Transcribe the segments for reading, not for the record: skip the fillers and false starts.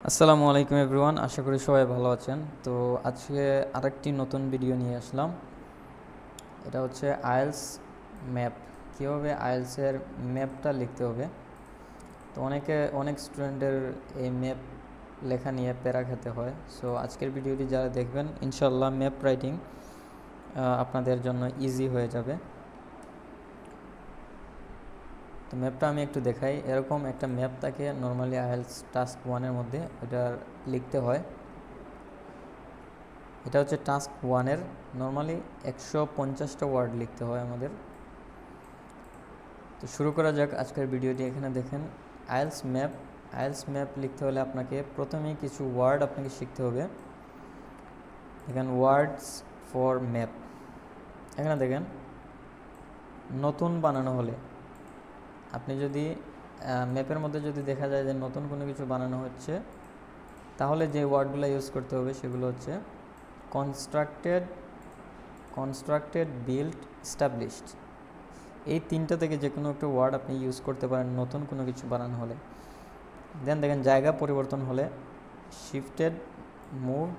আসসালামু আলাইকুম এভরিওয়ান, আশা করি সবাই ভালো আছেন। তো আজকে আরেকটি নতুন ভিডিও নিয়ে আসলাম। এটা হচ্ছে আইএলস ম্যাপ, কীভাবে আইএলসের ম্যাপটা লিখতে হবে। তো অনেক স্টুডেন্টের এই ম্যাপ লেখা নিয়ে প্যারা খেতে হয়। সো আজকের ভিডিওটি যারা দেখবেন, ইনশাল্লাহ ম্যাপ রাইটিং আপনাদের জন্য ইজি হয়ে যাবে। তো ম্যাপটা আমি একটু দেখাই। এরকম একটা ম্যাপ থাকে নর্মালি আইএলস টাস্ক 1-এর মধ্যে, এটা লিখতে হয়। এটা হচ্ছে টাস্ক 1-এর নর্মালি 150টা ওয়ার্ড লিখতে হয় আমাদের। তো শুরু করা যাক আজকের ভিডিওটি। এখানে দেখেন আইএলস ম্যাপ লিখতে হলে আপনাকে প্রথমেই কিছু ওয়ার্ড আপনাকে শিখতে হবে। এখানে ওয়ার্ডস ফর ম্যাপ, এখানে দেখেন নতুন বানানো হলে, আপনি যদি ম্যাপের মধ্যে যদি দেখা যায় যে নতুন কোনো কিছু বানানো হচ্ছে, তাহলে যে ওয়ার্ডগুলো ইউজ করতে হবে সেগুলো হচ্ছে কনস্ট্রাক্টেড, বিল্ট, এস্টাবলিশড। এই তিনটা থেকে যে কোনো একটা ওয়ার্ড আপনি ইউজ করতে পারেন নতুন কোনো কিছু বানানো হলে। দেন দেখেন জায়গা পরিবর্তন হলে শিফটেড, মুভড,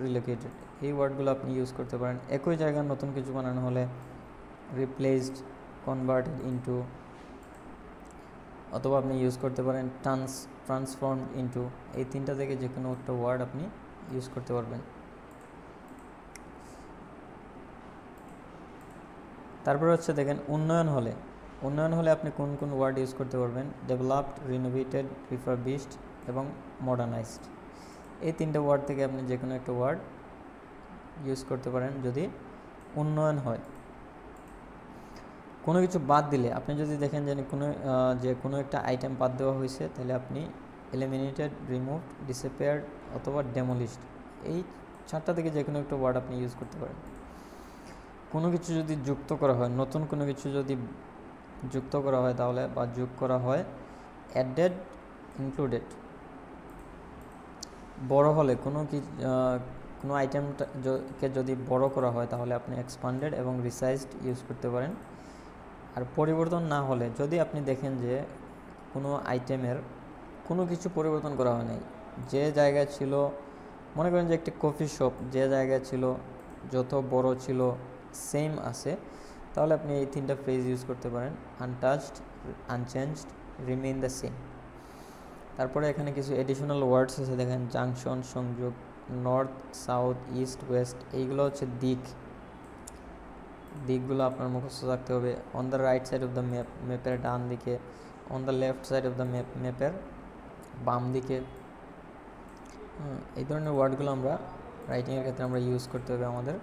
রিলোকেটেড, এই ওয়ার্ডগুলো আপনি ইউজ করতে পারেন। একই জায়গায় নতুন কিছু বানানো হলে রিপ্লেসড, কনভার্টেড ইনটু, অথবা আপনি ইউজ করতে পারেন ট্রান্সফর্মড ইনটু। এই তিনটা থেকে যে কোনো একটা ওয়ার্ড আপনি ইউজ করতে পারবেন। তারপরে হচ্ছে দেখেন উন্নয়ন হলে আপনি কোন কোন ওয়ার্ড ইউজ করতে পারবেন। ডেভেলপড, রিনোভেটেড, রিফারবিশড এবং মডার্নাইজড। এই তিনটে ওয়ার্ড থেকে আপনি যে কোনো একটা ওয়ার্ড ইউজ করতে পারেন যদি উন্নয়ন হয়। কোনো কিছু বাদ দিলে, আপনি যদি দেখেন যে কোনো একটা আইটেম বাদ দেওয়া হয়েছে, তাহলে আপনি এলিমিনেটেড, রিমুভড, ডিসঅ্যাপিয়ার্ড অথবা ডেমোলিশড, এই 4টা থেকে যে কোনো একটা ওয়ার্ড আপনি ইউজ করতে পারেন। কোনো কিছু যদি যুক্ত করা হয়, নতুন কোনো কিছু যদি যুক্ত করা হয় তাহলে, বা যোগ করা হয়, অ্যাডেড, ইনক্লুডেড। বড় হলে কোনো আইটেমকে যদি বড় করা হয় তাহলে আপনি এক্সপান্ডেড এবং রিসাইজড ইউজ করতে পারেন। আর পরিবর্তন না হলে, যদি আপনি দেখেন যে কোনো আইটেমের কোনো কিছু পরিবর্তন করা হয় নাই, যে জায়গায় ছিল, মনে করেন যে একটি কফি শপ যে জায়গায় ছিল, যত বড় ছিল সেম আছে, তাহলে আপনি এই 3টা ফ্রেজ ইউজ করতে পারেন। Untouched, unchanged, remain the same. তারপরে এখানে কিছু এডিশনাল ওয়ার্ডস আছে, দেখেন জাংশন, সংযোগ, নর্থ, সাউথ, ইস্ট, ওয়েস্ট, এইগুলো হচ্ছে দিকগুলো আপনার মুখস্থ রাখতে হবে। On the right side of the map, ম্যাপের ডান দিকে। On the left side of the map, ম্যাপের বাম দিকে। এই ধরনের ওয়ার্ডগুলো আমরা রাইটিংয়ের ক্ষেত্রে আমরা ইউজ করতে হবে আমাদের।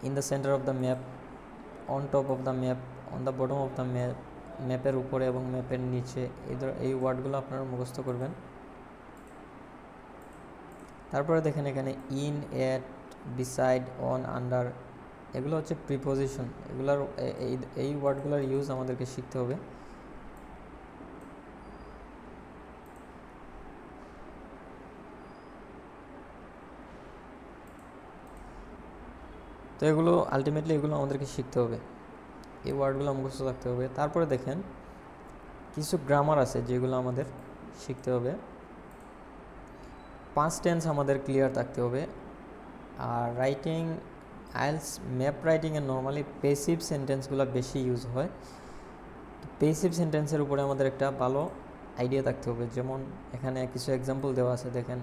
In the centre of the map, on top of the map, on the bottom of the map, ম্যাপের উপরে এবং ম্যাপের নিচে, এই ওয়ার্ডগুলো আপনারা মুখস্থ করবেন। তারপরে দেখেন এখানে in, at, beside, on, under, এগুলো হচ্ছে প্রিপোজিশন। এই ওয়ার্ডগুলোর ইউজ আমাদেরকে শিখতে হবে। তো আলটিমেটলি এগুলো আমাদেরকে শিখতে হবে, এই ওয়ার্ডগুলো মুখস্থ রাখতে হবে। তারপরে দেখেন কিছু গ্রামার আছে যেগুলো আমাদের শিখতে হবে। পাস্ট টেন্স আমাদের ক্লিয়ার থাকতে হবে। আর আইএলস ম্যাপ রাইটিংয়ে নর্মালি পেসিভ সেন্টেন্সগুলো বেশি ইউজ হয়। পেসিভ সেন্টেন্সের উপরে আমাদের একটা ভালো আইডিয়া থাকতে হবে। যেমন এখানে কিছু এক্সাম্পল দেওয়া আছে, দেখেন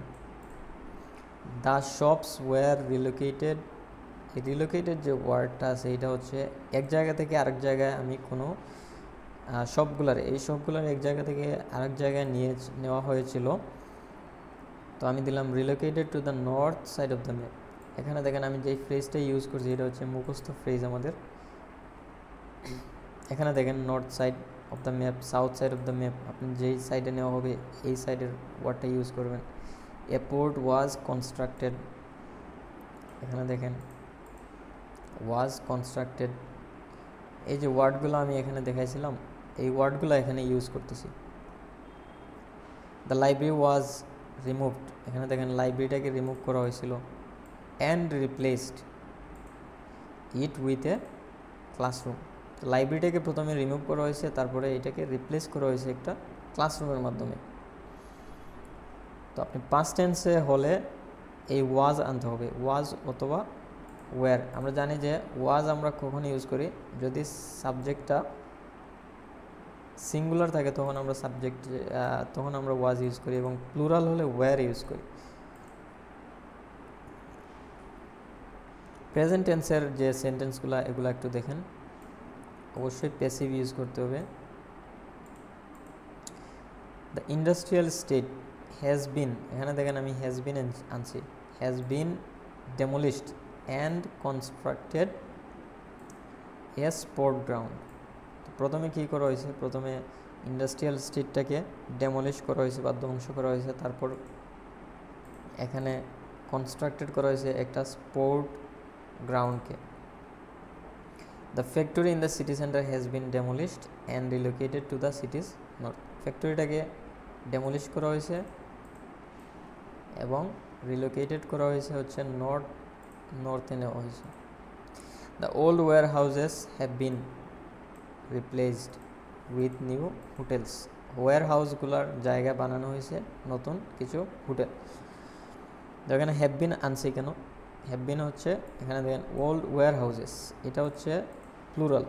the shops were relocated. Relocated যে ওয়ার্ডটা আছে, এটা হচ্ছে এক জায়গা থেকে আরেক জায়গায় আমি কোনো এই সবগুলার এক জায়গা থেকে আরেক জায়গায় নেওয়া হয়েছিল। তো আমি দিলাম রিলোকেটেড to the north side of the map. এখানে দেখেন আমি যেই ফ্রেজটা ইউজ করছি এটা হচ্ছে মুখস্থ ফ্রেজ আমাদের। এখানে দেখেন north side of the map, south side of the map, আপনি যেই সাইডে নেওয়া হবে এই সাইডের ওয়ার্ডটা ইউজ করবেন। এ পোর্ট ওয়াজ কনস্ট্রাক্টেড, এখানে দেখেন ওয়াজ কনস্ট্রাক্টেড। এই যে ওয়ার্ডগুলো আমি এখানে দেখাইছিলাম, এই ওয়ার্ডগুলো এখানে ইউজ করতেছি। দ্য লাইব্রেরি ওয়াজ রিমুভড, এখানে দেখেন লাইব্রেরিটাকে রিমুভ করা হয়েছিল। And replaced it with a classroom, লাইব্রেরিটাকে প্রথমে রিমুভ করা হয়েছে, তারপরে এটাকে রিপ্লেস করা হয়েছে একটা ক্লাসরুমের মাধ্যমে। তো আপনি পাস্ট টেন্সে হলে এই ওয়াজ আনতে হবে, ওয়াজ অথবা ওয়্যার। আমরা জানি যে ওয়াজ আমরা কখন ইউজ করি, যদি সাবজেক্টটা সিঙ্গুলার থাকে তখন আমরা তখন আমরা ওয়াজ ইউজ করি, এবং প্লুরাল হলে ওয়্যার ইউজ করি। প্রেজেন্ট টেন্সের যে সেন্টেন্সগুলো এগুলো একটু দেখেন, অবশ্যই প্যাসিভ ইউজ করতে হবে। The industrial state has been, এখানে দেখেন আমি হ্যাজ বিন আনছি, has been demolished and constructed A sport ground. প্রথমে কী করা হয়েছে, প্রথমে ইন্ডাস্ট্রিয়াল স্টেটটাকে ডেমোলিশ করা হয়েছে বা ধ্বংস করা হয়েছে, তারপর এখানে কনস্ট্রাক্টেড করা হয়েছে একটা স্পোর্ট গ্রাউন্ডকে। The factory in the city centre has been demolished and relocated to the city's north. ফ্যাক্টরিটাকে ডেমোলিশ করা হয়েছে এবং রিলোকেটেড করা হয়েছে হচ্ছে নর্থে নেওয়া হয়েছে। The old warehouses have been replaced with new hotels. ওয়্যার হাউসগুলোর জায়গা বানানো হয়েছে নতুন কিছু হোটেল। এখানে হ্যাভ বিন আনছি কেন, হ্যাভ বিন হচ্ছে এখানে দেখেন ওল্ড ওয়্যার হাউসেস, এটা হচ্ছে প্লুরাল,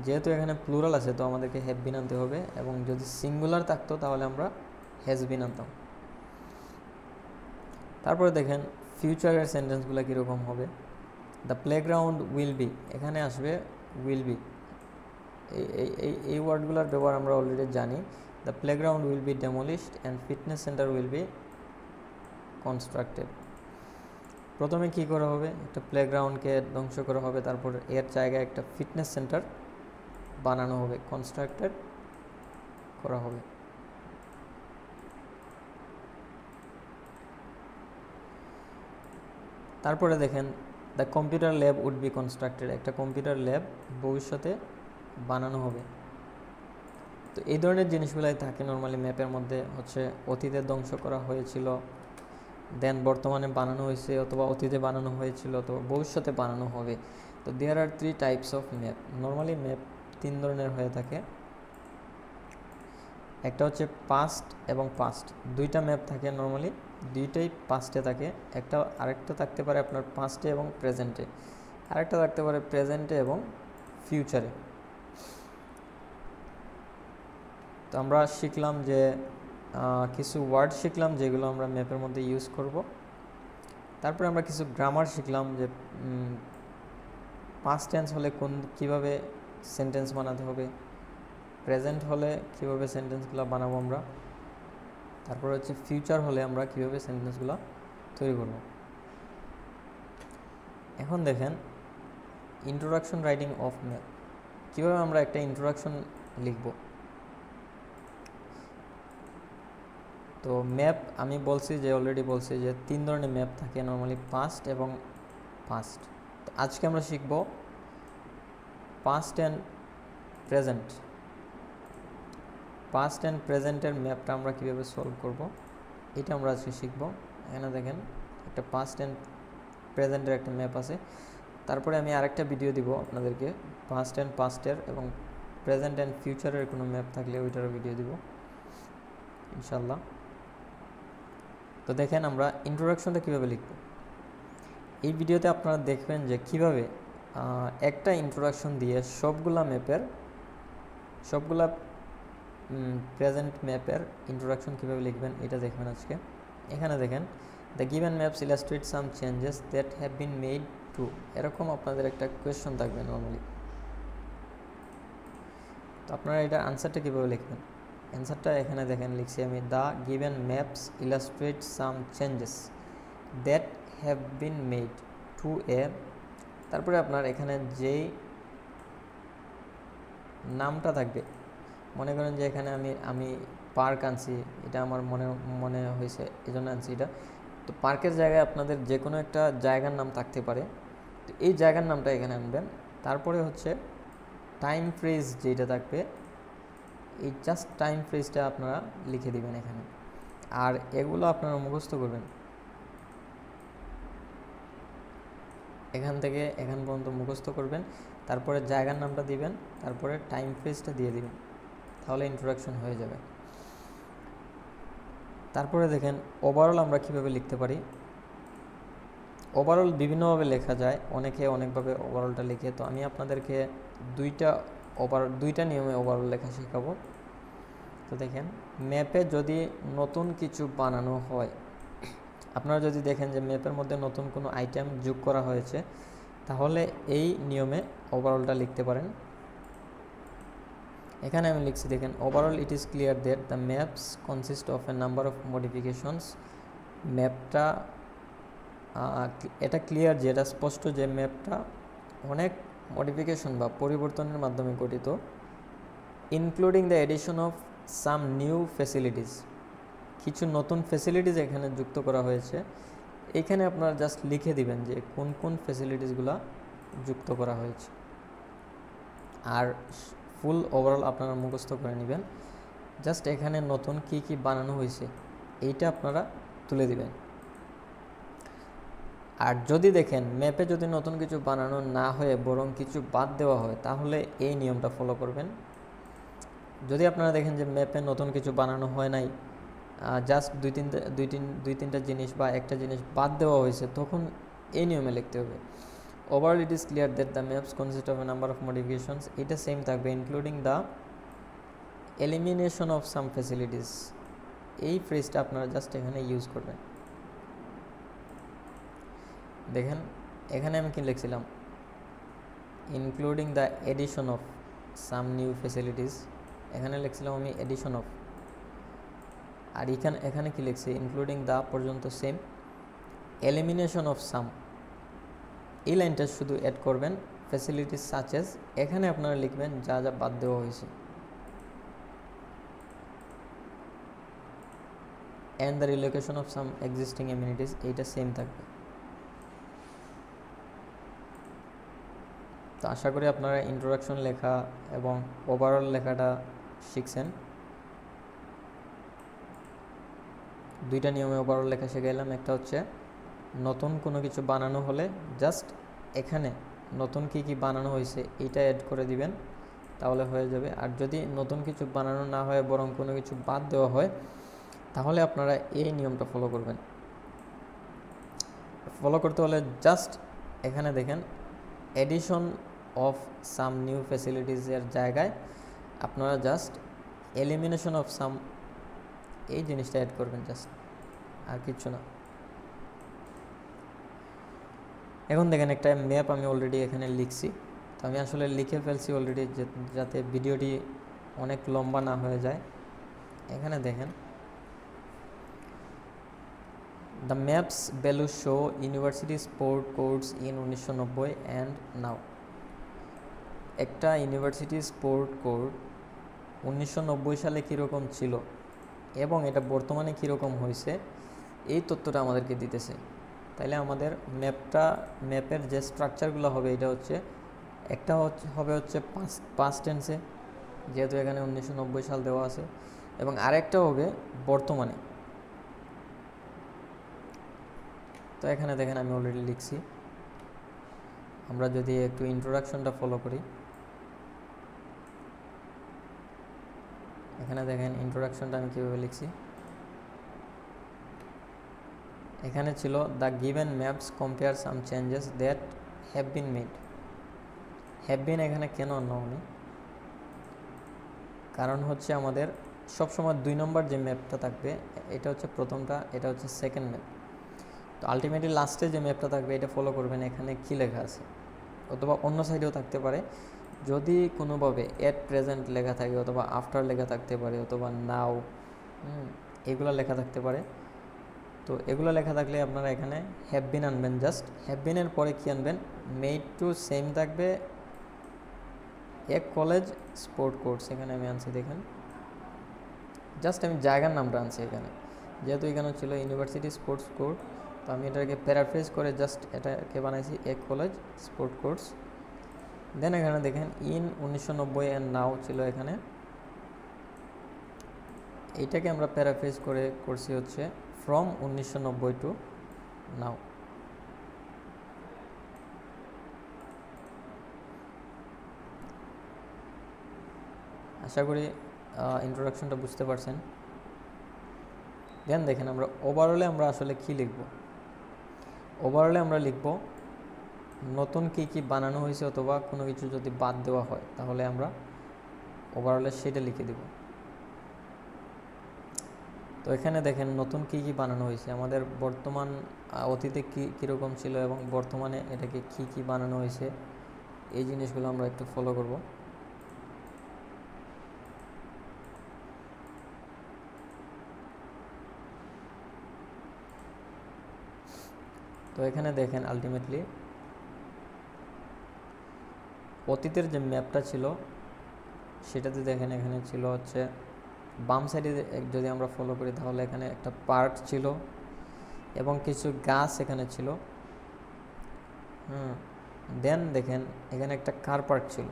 যেহেতু এখানে প্লুরাল আছে তো আমাদেরকে হ্যাভ বিন আনতে হবে, এবং যদি সিঙ্গুলার থাকতো তাহলে আমরা হ্যাজ বিন আনতাম। তারপরে দেখেন ফিউচারের সেন্টেন্সগুলো কীরকম হবে। দ্য প্লেগ্রাউন্ড উইল বি, এখানে আসবে উইল বি, এই ওয়ার্ডগুলোর ব্যবহার আমরা অলরেডি জানি। The playground will be ডেমোলিশড and fitness centre will be constructed. প্রথমে কী করা হবে, একটা প্লেগ্রাউন্ডকে ধ্বংস করা হবে, তারপর এর জায়গায় একটা ফিটনেস সেন্টার বানানো হবে, কনস্ট্রাক্টেড করা হবে। তারপরে দেখেন the computer lab would be constructed, একটা কম্পিউটার ল্যাব ভবিষ্যতে বানানো হবে। তো এই ধরনের জিনিসগুলাই থাকে নর্মালি ম্যাপের মধ্যে, হচ্ছে অতীতে ধ্বংস করা হয়েছিল, দেন বর্তমানে বানানো হয়েছে, অথবা অতীতে বানানো হয়েছিল তো ভবিষ্যতে বানানো হবে। তো দেয়ার আর 3 types of map. Normally map 3 ধরনের হয়ে থাকে, একটা হচ্ছে পাস্ট এবং পাস্ট, দুইটা ম্যাপ থাকে নর্মালি, দুইটাই পাস্টে থাকে। আরেকটা থাকতে পারে আপনার পাস্টে এবং প্রেজেন্টে, আরেকটা থাকতে পারে প্রেজেন্টে এবং ফিউচারে। তো আমরা শিখলাম যে কিছু ওয়ার্ড শিখলাম যেগুলো আমরা ম্যাপের মধ্যে ইউজ করব। তারপরে আমরা কিছু গ্রামার শিখলাম যে পাস্ট টেন্স হলে কীভাবে সেন্টেন্স বানাতে হবে, প্রেজেন্ট হলে কীভাবে সেন্টেন্সগুলো বানাবো আমরা, তারপরে হচ্ছে ফিউচার হলে আমরা কীভাবে সেন্টেন্সগুলো তৈরি করব। এখন দেখেন ইন্ট্রোডাকশন রাইটিং অফ ম্যাপ, কীভাবে আমরা একটা ইন্ট্রোডাকশন লিখব। তো ম্যাপ আমি অলরেডি বলছি যে 3 ধরনের ম্যাপ থাকে নর্মালি, পাস্ট এবং পাস্ট। তো আজকে আমরা শিখব past and present. Past and প্রেজেন্টের ম্যাপটা আমরা কীভাবে সলভ করব এটা আমরা আজকে শিখব। এখানে দেখেন একটা পাস্ট অ্যান্ড প্রেজেন্টের একটা ম্যাপ আছে। তারপরে আমি আরেকটা ভিডিও দিব আপনাদেরকে পাস্ট অ্যান্ড পাস্টের এবং প্রেজেন্ট অ্যান্ড ফিউচারের কোনো ম্যাপ থাকলে ওইটারও ভিডিও দিব ইনশাল্লাহ। তো দেখেন আমরা ইন্ট্রোডাকশনটা কীভাবে লিখব। এই ভিডিওতে আপনারা দেখবেন যে কীভাবে একটা ইন্ট্রোডাকশন দিয়ে সবগুলা প্রেজেন্ট ম্যাপের ইন্ট্রোডাকশন কীভাবে লিখবেন এটা দেখবেন আজকে। এখানে দেখেন the given maps illustrate some changes that have been made two, এরকম আপনাদের একটা কোয়েশ্চন থাকবে নর্মালি। তো আপনারা এটা আনসারটা কীভাবে লিখবেন, অ্যান্সারটা এখানে দেখেন লিখছি আমি, the given maps illustrate some changes that have been made to a, তারপরে আপনার এখানে যেই নামটা থাকবে, মনে করেন যে এখানে আমি পার্ক আনছি, এটা আমার মনে হয়েছে এই জন্য আনছি এটা। তো পার্কের জায়গায় আপনাদের যে কোনো একটা জায়গার নাম থাকতে পারে, তো এই জায়গার নামটা এখানে আনবেন। তারপরে হচ্ছে টাইম ফ্রেজ যেটা থাকবে, এই জাস্ট টাইম ফ্রেজটা আপনারা লিখে দিবেন এখানে, আর এগুলো আপনারা মুখস্থ করবেন, এখান থেকে এখান পর্যন্ত মুখস্থ করবেন। তারপরে জায়গার নামটা দিবেন, তারপরে টাইম ফ্রেজটা দিয়ে দিবেন, তাহলে ইন্ট্রোডাকশন হয়ে যাবে। তারপরে দেখেন ওভারঅল আমরা কিভাবে লিখতে পারি। ওভারঅল বিভিন্নভাবে লেখা যায়, অনেকে অনেকভাবে ওভারঅলটা লিখে। তো আমি আপনাদেরকে দুইটা নিয়মে ওভারঅল লেখা শেখাবো। তো দেখেন, ম্যাপে যদি নতুন কিছু বানানো হয়, আপনারা যদি দেখেন যে ম্যাপের মধ্যে নতুন কোনো আইটেম যোগ করা হয়েছে, তাহলে এই নিয়মে ওভারঅলটা লিখতে পারেন। এখানে আমি লিখছি, দেখেন, overall it is clear that the maps consist of A number of modifications. ম্যাপটা এটা ক্লিয়ার, যে এটা স্পষ্ট যে ম্যাপটা অনেক মডিফিকেশন বা পরিবর্তনের মাধ্যমে গঠিত, including the addition of some new facilities. কিছু নতুন ফ্যাসিলিটিস এখানে যুক্ত করা হয়েছে। এখানে আপনারা জাস্ট লিখে দিবেন যে কোন কোন ফ্যাসিলিটিসগুলো যুক্ত করা হয়েছে, আর ফুল ওভারঅল আপনারা মুখস্থ করে নেবেন। জাস্ট এখানে নতুন কি কি বানানো হয়েছে এইটা আপনারা তুলে দিবেন। আর যদি দেখেন ম্যাপে যদি নতুন কিছু বানানো না হয়ে বরং কিছু বাদ দেওয়া হয়, তাহলে এই নিয়মটা ফলো করবেন। যদি আপনারা দেখেন যে ম্যাপে নতুন কিছু বানানো হয় নাই, জাস্ট দুই তিনটা জিনিস বা একটা জিনিস বাদ দেওয়া হয়েছে, তখন এই নিয়মে লিখতে হবে। Overall it is clear that the maps consist of A number of modifications. এটা সেম থাকবে, including the elimination of some facilities. এই ফ্রেজটা আপনারা জাস্ট এখানে ইউজ করবেন। দেখেন এখানে আমি কি লিখছিলাম, including the addition of some new facilities, এখানে লিখছিলাম আমি এডিশন অফ। আর এখানে কি লিখছি, ইনক্লুডিং দ্য পর্যন্ত সেম, এলিমিনেশন অফ সাম, এই লাইনটা শুধু অ্যাড করবেন, ফ্যাসিলিটিস সাচেস, এখানে আপনারা লিখবেন যা যা বাদ দেওয়া হয়েছে, and the relocation of some existing amenities, এইটা সেম থাকবে। তো আশা করি আপনারা ইন্ট্রোডাকশন লেখা এবং ওভারঅল লেখাটা শিখছেন। দুইটা নিয়মে ওভারঅল লেখা শিখাইলাম। একটা হচ্ছে নতুন কোনো কিছু বানানো হলে জাস্ট এখানে নতুন কি কি বানানো হয়েছে এইটা অ্যাড করে দিবেন, তাহলে হয়ে যাবে। আর যদি নতুন কিছু বানানো না হয় বরং কোনো কিছু বাদ দেওয়া হয়, তাহলে আপনারা এই নিয়মটা ফলো করবেন। ফলো করতে হলে জাস্ট এখানে দেখেন এডিশন অফ সাম নিউ ফ্যাসিলিটিসের জায়গায় আপনারা জাস্ট এলিমিনেশন অফ সাম এই জিনিসটা অ্যাড করবেন, জাস্ট, আর কিচ্ছু না। এখন দেখেন একটা ম্যাপ আমি অলরেডি এখানে লিখছি। তো আমি আসলে লিখে ফেলছি অলরেডি, যাতে ভিডিওটি অনেক লম্বা না হয়ে যায়। এখানে দেখেন, the maps value show university sport course in 1990 and now. একটা ইউনিভার্সিটি স্পোর্ট কোর্ট 1990 সালে কীরকম ছিল এবং এটা বর্তমানে কীরকম হয়েছে, এই তথ্যটা আমাদেরকে দিতেছে। তাইলে আমাদের ম্যাপের যে স্ট্রাকচারগুলো হবে, এটা হচ্ছে একটা হবে পাস্ট টেন্সে, যেহেতু এখানে 1990 সাল দেওয়া আছে, এবং আরেকটা হবে বর্তমানে। তো এখানে দেখেন আমি অলরেডি লিখছি। আমরা যদি একটু ইন্ট্রোডাকশনটা ফলো করি, এখানে দেখেন ইন্ট্রোডাকশনটা আমি কীভাবে লিখছি। এখানে ছিল the given maps compare some changes that have been made. Have been এখানে কেন আনলাম, কারণ হচ্ছে আমাদের সবসময় 2 নম্বর যে ম্যাপটা থাকবে এটা হচ্ছে প্রথমটা, এটা হচ্ছে সেকেন্ড ম্যাপ। তো আলটিমেটলি লাস্টে যে ম্যাপটা থাকবে এটা ফলো করবেন, এখানে কি লেখা আছে, অথবা অন্য সাইডেও থাকতে পারে। যদি কোনোভাবে এট প্রেজেন্ট লেখা থাকে, অথবা আফটার লেখা থাকতে পারে, অথবা নাও, এগুলো লেখা থাকতে পারে। তো এগুলো লেখা থাকলে আপনারা এখানে হ্যাভ বিন আনবেন। জাস্ট হ্যাভ বিনের পরে কি আনবেন, মেড টু সেম থাকবে, এক কলেজ স্পোর্ট কোর্স, এখানে আমি আনছি। দেখেন জাস্ট আমি জায়গার নামটা আনছি এখানে, যেহেতু এখানে ছিল ইউনিভার্সিটি স্পোর্টস কোর্ট। তো আমি এটাকে প্যারাফ্রেজ করে জাস্ট এটাকে বানাইছি এক কলেজ স্পোর্ট কোর্স। দেন এখানে দেখেন ইন 1990 অ্যান্ড নাও ছিল এখানে, এইটাকে আমরা প্যারাফ্রেজ করে করছি হচ্ছে ফ্রম 1990 টু নাও। আশা করি ইন্ট্রোডাকশনটা বুঝতে পারছেন। দেন দেখেন আমরা ওভারঅলে আমরা আসলে কি লিখব। ওভারঅলে আমরা লিখব নতুন কি কি বানানো হয়েছে অথবা কোনো কিছু যদি বাদ দেওয়া হয় তাহলে আমরা ওভারঅলে সেটা লিখে দেব। তো এখানে দেখেন নতুন কি কি বানানো হয়েছে, আমাদের বর্তমান অতীতে কীরকম ছিল এবং বর্তমানে এটাকে কি কি বানানো হয়েছে, এই জিনিসগুলো আমরা একটু ফলো করব। তো এখানে দেখেন আলটিমেটলি অতীতের যে ম্যাপটা ছিল সেটাতে দেখেন এখানে ছিল হচ্ছে বাম সাইডে যদি আমরা ফলো করি তাহলে এখানে একটা পার্ক ছিল এবং কিছু গাছ এখানে ছিল। দেন দেখেন এখানে একটা কার পার্ক ছিল।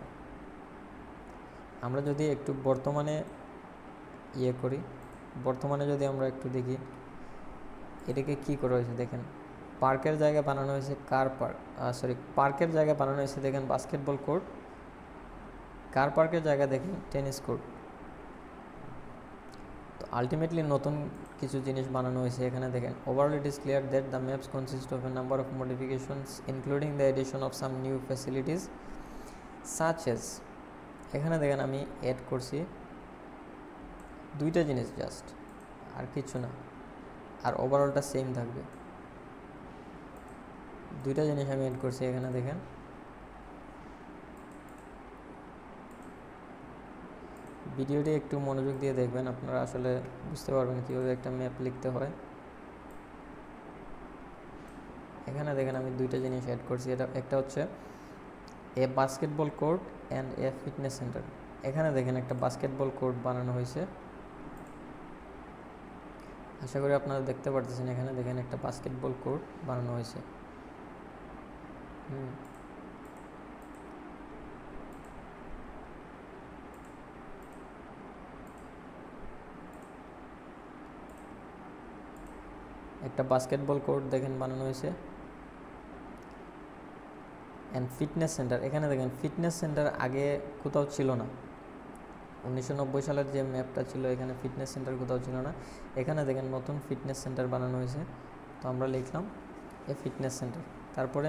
আমরা যদি একটু বর্তমানে করি, বর্তমানে যদি আমরা একটু দেখি এটাকে কি করা হয়েছে, দেখেন পার্কের জায়গায় বানানো হয়েছে পার্কের জায়গায় বানানো হয়েছে দেখেন বাস্কেটবল কোর্ট, কার পার্কের জায়গায় দেখেন টেনিস কোর্ট। তো আলটিমেটলি নতুন কিছু জিনিস বানানো হয়েছে। এখানে দেখেন overall it is clear that the maps consist of A number of modifications including the addition of some new facilities such as, এখানে দেখেন আমি অ্যাড করছি দুইটা জিনিস জাস্ট, আর কিছু না, আর ওভারঅলটা সেম থাকবে। দুইটা জিনিস আমি অ্যাড করছি এখানে দেখেন। ভিডিওটি একটু মনোযোগ দিয়ে দেখবেন, আপনারা আসলে বুঝতে পারবেন কীভাবে একটা ম্যাপ লিখতে হয়। এখানে দেখেন আমি দুইটা জিনিস অ্যাড করছি, এটা একটা হচ্ছে a basketball court and a fitness centre. এখানে দেখেন একটা বাস্কেটবল কোর্ট বানানো হয়েছে, আশা করি আপনারা দেখতে পারতেছেন। এখানে দেখেন একটা বাস্কেটবল কোর্ট বানানো হয়েছে। একটা বাস্কেটবল কোর্ট দেখেন বানানো হয়েছে। অ্যান্ড ফিটনেস সেন্টার, এখানে দেখেন ফিটনেস সেন্টার আগে কোথাও ছিল না। 1990 সালের যে ম্যাপটা ছিল এখানে ফিটনেস সেন্টার কোথাও ছিল না, এখানে দেখেন নতুন ফিটনেস সেন্টার বানানো হয়েছে। তো আমরা লিখলাম এ ফিটনেস সেন্টার, তারপরে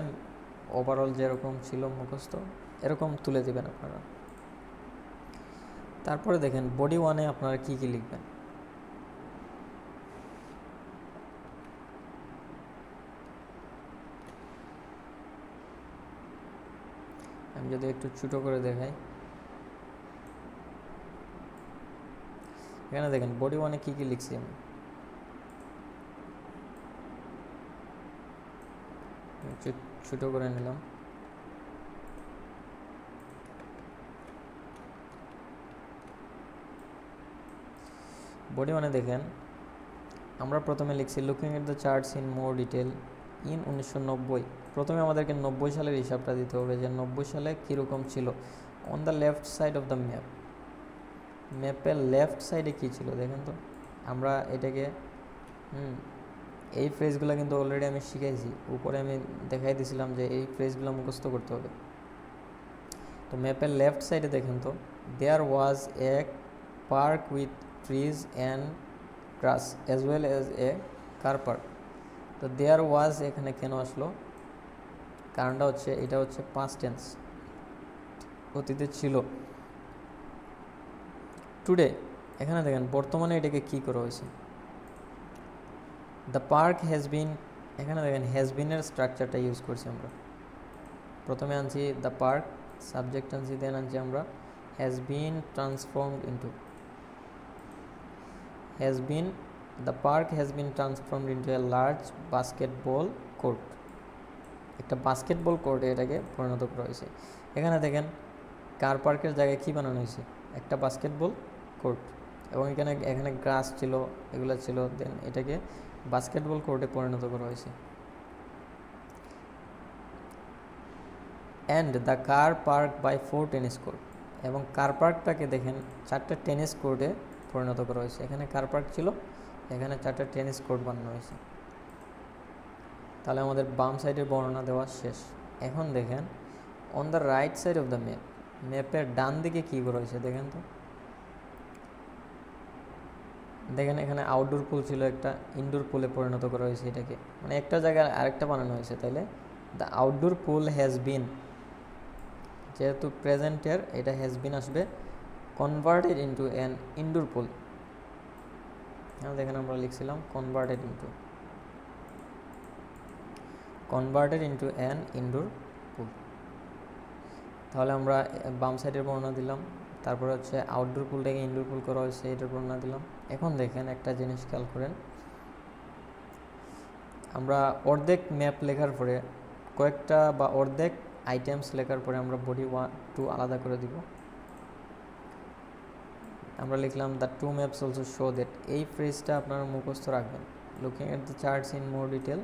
ওভারঅল যেরকম ছিল মুখস্থ এরকম তুলে দেবেন আপনারা। তারপরে দেখেন বডি ওয়ানে আপনারা কি কি লিখবেন। আমি যদি একটু ছোটো করে দেখাই, এখানে দেখেন বডি ওয়ানে কী কী লিখছি আমি। একটু ছোটো করে নিলাম। বডি ওয়ানে দেখেন আমরা প্রথমে লিখছি looking at the charts in more detail in 1990। প্রথমে আমাদেরকে 90 সালের হিসাবটা দিতে হবে যে 90 সালে কীরকম ছিল। On the left side of the map, ম্যাপের লেফট সাইডে কী ছিল দেখেন তো। আমরা এটাকে এই ফ্রেজগুলো কিন্তু অলরেডি আমি শিখাইছি, উপরে আমি দেখাই দিয়েছিলাম যে এই ফ্রেজগুলো মুখস্থ করতে হবে। তো ম্যাপের লেফট সাইডে দেখেন তো there was a park with trees and grass as well as a car park. তো দেয়ার ওয়াজ এখানে কেন আসলো, কারণটা হচ্ছে এটা হচ্ছে পাস্ট টেন্স, অতীতে ছিল। টুডে, এখানে দেখেন বর্তমানে এটাকে কি করা হয়েছে। দ্য পার্ক হ্যাজ বিন, এখানে দেখেন হ্যাজ বিনের স্ট্রাকচারটা ইউজ করছি আমরা। প্রথমে আনছি দ্য পার্ক, সাবজেক্ট আনছি, দেন আনছি আমরা has been transformed into, has been, the park has been transformed into a large basketball court. একটা বাস্কেটবল কোর্টে এটাকে পরিণত করা হয়েছে। এখানে দেখেন কার পার্কের জায়গায় কী বানানো হয়েছে, একটা বাস্কেটবল কোর্ট, এবং এখানে গ্রাস ছিল, এগুলো ছিল, দেন এটাকে বাস্কেটবল কোর্টে পরিণত করা হয়েছে। And the car park by 4 tennis court, এবং কার পার্কটাকে দেখেন 4টা টেনিস কোর্টে পরিণত করা হয়েছে। এখানে কার পার্ক ছিল, এখানে 4টা টেনিস কোর্ট বানানো হয়েছে। তাহলে আমাদের বাম সাইডের বর্ণনা দেওয়া শেষ। এখন দেখেন on the right side of the map, ম্যাপের ডান দিকে কী করা হয়েছে দেখেন তো। দেখেন এখানে আউটডোর পুল ছিল, একটা ইনডোর পুলে পরিণত করা হয়েছে এটাকে, মানে একটা জায়গায় আরেকটা বানানো হয়েছে। তাইলে the outdoor pool has been, যেহেতু প্রেজেন্টের এটা হ্যাজ বিন আসবে কনভার্টেড ইন্টু অ্যান ইনডোর পুল। দেখেন আমরা লিখছিলাম কনভার্টেড ইন্টু অ্যান ইনডোর পুল। তাহলে আমরা বাম সাইডের বর্ণনা দিলাম, তারপরে হচ্ছে আউটডোর পুলটাকে ইনডোর পুল করা হয়েছে এটার বর্ণনা দিলাম। এখন দেখেন একটা জিনিস খেয়াল করেন, আমরা অর্ধেক ম্যাপ লেখার পরে কয়েকটা বা অর্ধেক আইটেমস লেখার পরে আমরা বডি 1 2 আলাদা করে দিব। আমরা লিখলাম the two maps also show that, এই ফ্রেজটা আপনারা মুখস্থ রাখবেন। Looking at the charts in more detail,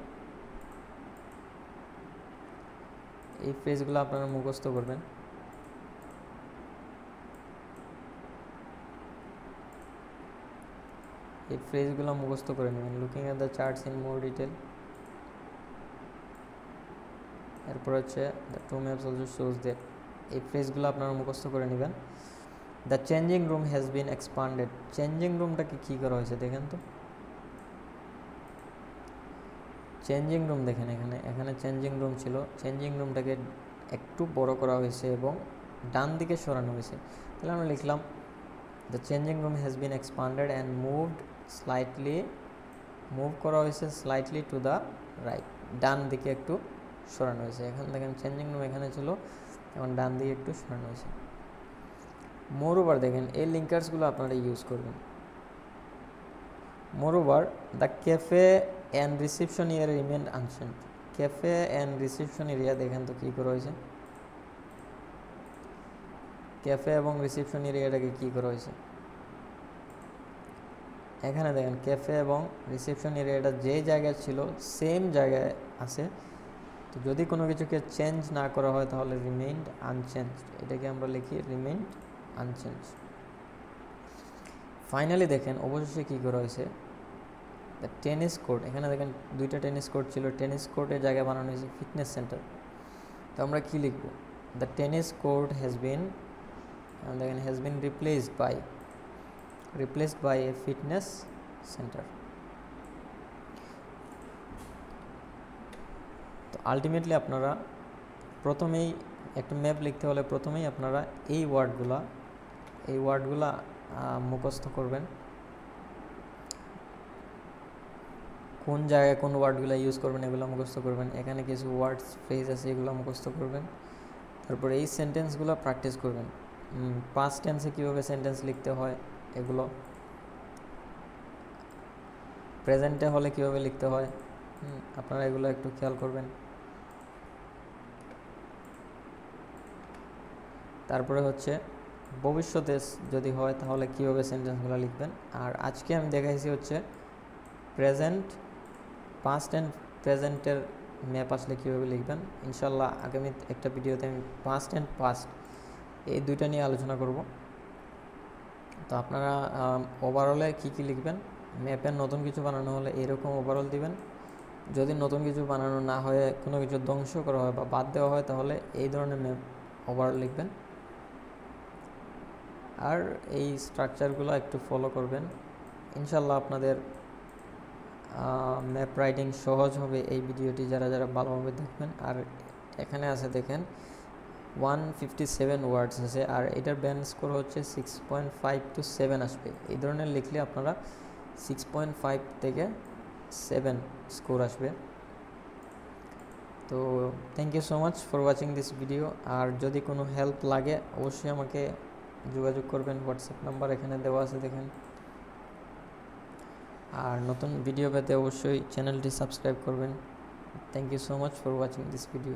এই ফ্রেজগুলো আপনারা মুখস্থ করবেন। এই ফ্রেজগুলো মুখস্থ করে নেবেন, looking at the charts in more detail. এরপর হচ্ছে the two maps also shows that, এই ফ্রেজগুলো আপনারা মুখস্থ করে নেবেন। The changing room has been expanded, changing রুমটাকে কী করা হয়েছে দেখেন তো। চেঞ্জিং রুম দেখেন এখানে চেঞ্জিং রুম ছিল, চেঞ্জিং রুমটাকে একটু বড় করা হয়েছে এবং ডান দিকে সরানো হয়েছে। তাহলে আমরা লিখলাম the changing room has been expanded and move করা হয়েছে স্লাইটলি টু দ্য রাইট, ডান দিকে একটু সরানো হয়েছে। এখন দেখেন চেঞ্জিং রুম এখানে ছিল, এখন ডান দিকে একটু সরানো হয়েছে। মোরওভার দেখেন এই লিঙ্কার্সগুলো আপনারা ইউজ করবেন। Moreover the cafe and reception area remain unchange, cafe and reception area দেখেন তো কী করা হয়েছে, ক্যাফে এবং রিসেপশন এরিয়াটাকে কী করা হয়েছে। এখানে দেখেন ক্যাফে এবং রিসেপশন এরিয়াটা যে জায়গায় ছিল সেম জায়গায় আছে। তো যদি কোনো কিছুকে চেঞ্জ না করা হয় তাহলে রিমেইনড আনচেঞ্জ, এটাকে আমরা লিখি রিমেইনড আনচেঞ্জ। ফাইনালি দেখেন অবশেষে কী করা হয়েছে, দ্য টেনিস কোর্ট, এখানে দেখেন দুইটা টেনিস কোর্ট ছিল, টেনিস কোর্টের জায়গায় বানানো হয়েছে ফিটনেস সেন্টার। তো আমরা কী লিখব, দ্য টেনিস কোর্ট দেখেন has been replaced by a fitness centre. তো আলটিমেটলি আপনারা প্রথমেই একটা ম্যাপ লিখতে হলে প্রথমেই আপনারা এই ওয়ার্ডগুলা মুখস্থ করবেন, কোন জায়গায় কোন ওয়ার্ডগুলো ইউজ করবেন এগুলো মুখস্থ করবেন। এখানে কিছু ওয়ার্ডস ফ্রেজ আছে এগুলো মুখস্থ করবেন। তারপরে এই সেন্টেন্সগুলো প্র্যাকটিস করবেন, পাস্ট টেন্সে কীভাবে সেন্টেন্স লিখতে হয় এগুলো, প্রেজেন্টে হলে কীভাবে লিখতে হয় আপনারা এগুলো একটু খেয়াল করবেন। তারপরে হচ্ছে ভবিষ্যতে যদি হয় তাহলে কীভাবে সেন্টেন্সগুলো লিখবেন। আর আজকে আমি দেখাইছি হচ্ছে প্রেজেন্ট, পাস্ট অ্যান্ড প্রেজেন্টের ম্যাপ আসলে কীভাবে লিখবেন। ইনশাল্লাহ আগামী একটা ভিডিওতে আমি পাস্ট এই দুইটা নিয়ে আলোচনা করব। তো আপনারা ওভারঅলে কী লিখবেন, ম্যাপের নতুন কিছু বানানো হলে এরকম ওভারঅল দিবেন, যদি নতুন কিছু বানানো না হয়ে কোনো কিছু ধ্বংস করা হয় বা বাদ দেওয়া হয় তাহলে এই ধরনের ম্যাপ ওভারঅল লিখবেন। আর এই স্ট্রাকচারগুলো একটু ফলো করবেন, ইনশাল্লাহ আপনাদের ম্যাপ রাইটিং সহজ হবে। এই ভিডিওটি যারা ভালোভাবে দেখবেন। আর এখানে আছে দেখেন 157 ওয়ার্ডস আছে, আর এটার ব্যান্ড স্কোর হচ্ছে 6.5 to 7 আসবে। এই ধরনের লিখলে আপনারা 6.5 থেকে 7 স্কোর আসবে। তো thank you so much for watching this video. আর যদি কোনো হেল্প লাগে অবশ্যই আমাকে যোগাযোগ করবেন, হোয়াটসঅ্যাপ নাম্বার এখানে দেওয়া আছে দেখেন। আর নতুন ভিডিও পেতে অবশ্যই চ্যানেলটি সাবস্ক্রাইব করবেন। Thank you so much for watching this video.